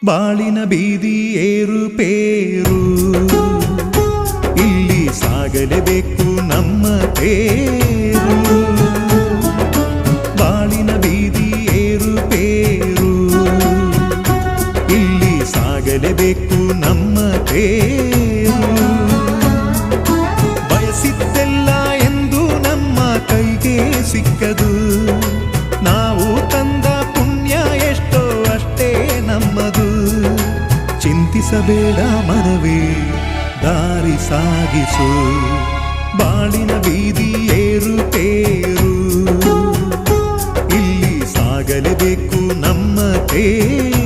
ಬಾಳಿನ ಬೀದಿ ಏರುಪೇರು, ಇಲ್ಲಿ ಸಾಗಲೇಬೇಕು ನಮ್ಮ ತೇರು. ಬಾಳಿನ ಬೀದಿ ಏರುಪೇರು, ಇಲ್ಲಿ ಸಾಗಲೇಬೇಕು ನಮ್ಮ ತೇರು. ಬಯಸಿದ್ದೆಲ್ಲ ಎಂದು ನಮ್ಮ ಕೈಗೆ ಸಿಕ್ಕದು, ನಾವು ತಂದ ಪುಣ್ಯ ಎಷ್ಟೋ ಅಷ್ಟೇ ನಮ್ಮದು. ಚಿಂತಿಸಬೇಡ ಮನವೇ, ದಾರಿ ಸಾಗಿಸು. ಬಾಳಿನ ಬೀದಿ ಏರುಪೇರು, ಇಲ್ಲಿ ಸಾಗಲೇಬೇಕು ನಮ್ಮ ತೇರು.